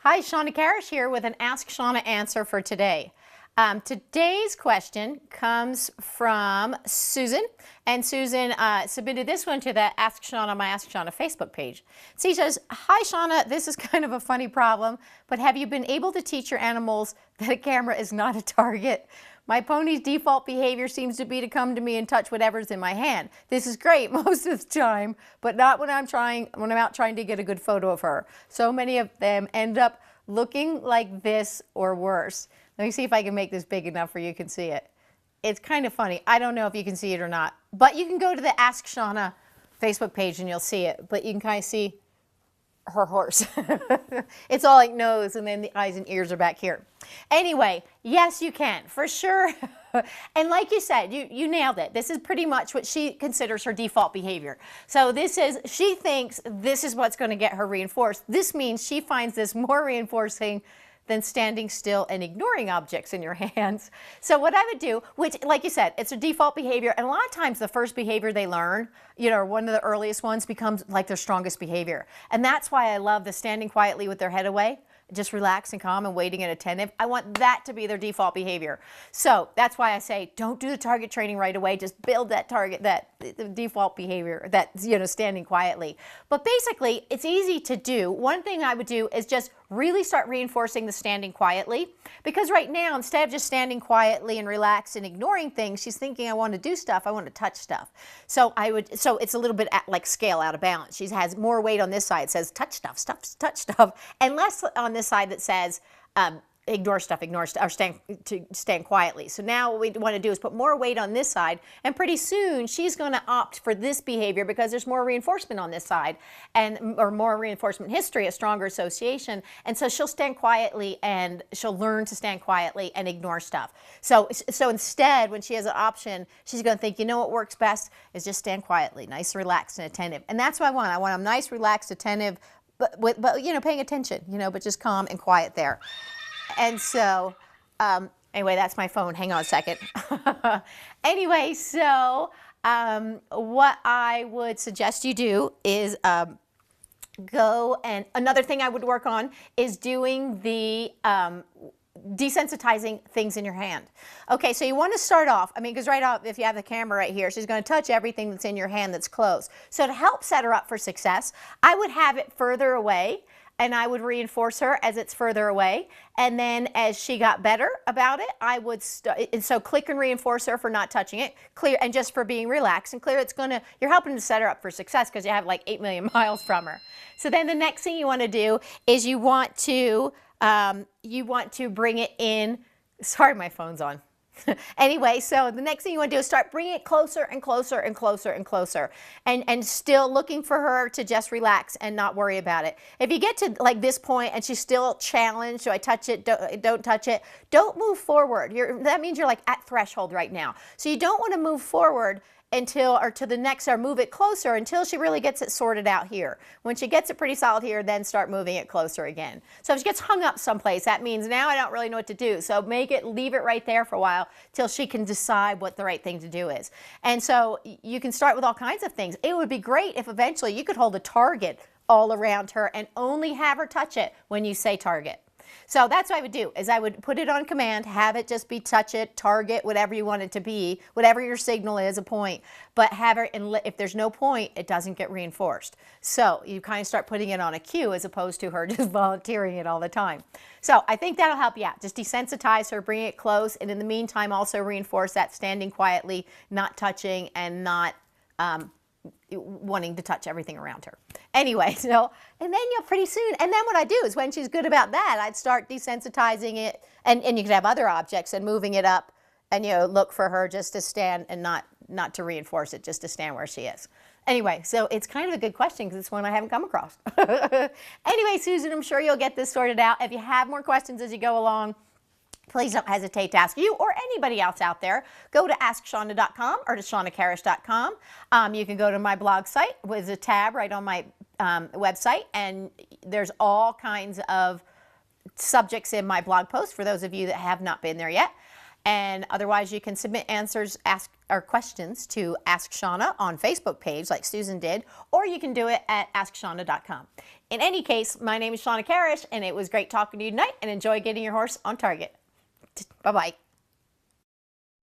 Hi, Shawna Karrasch here with an Ask Shawna answer for today. Today's question comes from Susan, and Susan submitted this one to the Ask Shawna, my Ask Shawna Facebook page. She says, hi Shawna, this is kind of a funny problem, but have you been able to teach your animals that a camera is not a target? My pony's default behavior seems to be to come to me and touch whatever's in my hand. This is great most of the time, but not when I'm out trying to get a good photo of her. So many of them end up looking like this or worse. Let me see if I can make this big enough where you can see it. It's kind of funny. I don't know if you can see it or not, but you can go to the Ask Shawna Facebook page and you'll see it, but you can kind of see her horse. It's all like nose, and then the eyes and ears are back here. Anyway, yes, you can, for sure. And like you said, you nailed it. This is pretty much what she considers her default behavior. So she thinks this is what's going to get her reinforced. This means she finds this more reinforcing than standing still and ignoring objects in your hands. So what I would do, which like you said, it's a default behavior, and a lot of times the first behavior they learn, one of the earliest ones becomes like their strongest behavior. And that's why I love the standing quietly with their head away, just relaxed and calm and waiting and attentive. I want that to be their default behavior. So that's why I say don't do the target training right away. Just build that target, the default behavior, that standing quietly. But basically, it's easy to do. One thing I would do is just really start reinforcing the standing quietly, because right now, instead of just standing quietly and relaxed and ignoring things, she's thinking, I want to do stuff, I want to touch stuff. So it's a little bit like scale out of balance. She has more weight on this side, it says touch stuff, touch stuff, and less on this side that says ignore stuff, or stand quietly. So now what we want to do is put more weight on this side, and pretty soon she's going to opt for this behavior because there's more reinforcement on this side, or more reinforcement history, a stronger association, and so she'll stand quietly and she'll learn to stand quietly and ignore stuff. So instead, when she has an option, she's going to think, what works best is just stand quietly, nice, relaxed, and attentive. And that's what I want. I want them nice, relaxed, attentive, but paying attention, but just calm and quiet there. And so, anyway, that's my phone. Hang on a second. Anyway, so what I would suggest you do is go, and another thing I would work on is doing the desensitizing things in your hand. Okay, so you want to start off, because right off, if you have the camera right here, she's going to touch everything that's in your hand that's close. So to help set her up for success, I would have it further away, and I would reinforce her as it's further away. And then as she got better about it, I would, so click and reinforce her for not touching it, clear, and just for being relaxed and clear. You're helping to set her up for success because you have like 8 million miles from her. So then the next thing you want to do is you want to bring it in, sorry, my phone's on. Anyway, so the next thing you want to do is start bringing it closer and closer and closer and closer, and still looking for her to just relax and not worry about it. If you get to like this point and she's still challenged, do I touch it, don't touch it, don't move forward. That means you're like at threshold right now. So you don't want to move forward move it closer until she really gets it sorted out here. When she gets it pretty solid here, then start moving it closer again. So if she gets hung up someplace, that means now I don't really know what to do. So leave it right there for a while till she can decide what the right thing to do is. And so you can start with all kinds of things. It would be great if eventually you could hold a target all around her and only have her touch it when you say target. So that's what I would do, is I would put it on command, have it just be touch it, target, whatever you want it to be, whatever your signal is, a point, but have her, and if there's no point, it doesn't get reinforced. So you kind of start putting it on a cue as opposed to her just volunteering it all the time. So I think that'll help you out. Just desensitize her, bring it close, and in the meantime also reinforce that standing quietly, not touching, and not wanting to touch everything around her. Anyway, and then pretty soon, and then what I do is when she's good about that, I'd start desensitizing it, and you could have other objects and moving it up, and look for her just to stand and not to reinforce it, just to stand where she is. Anyway, so it's kind of a good question because it's one I haven't come across. Anyway, Susan, I'm sure you'll get this sorted out. If you have more questions as you go along, please don't hesitate to ask you or anybody else out there. Go to AskShawna.com or to ShawnaKarrasch.com. You can go to my blog site with a tab right on my website, and there's all kinds of subjects in my blog post for those of you that have not been there yet. And otherwise, you can submit answers, or questions to Ask Shawna on Facebook page like Susan did, or you can do it at AskShawna.com. In any case, my name is Shawna Karrasch, and it was great talking to you tonight, and enjoy getting your horse on target. Bye-bye.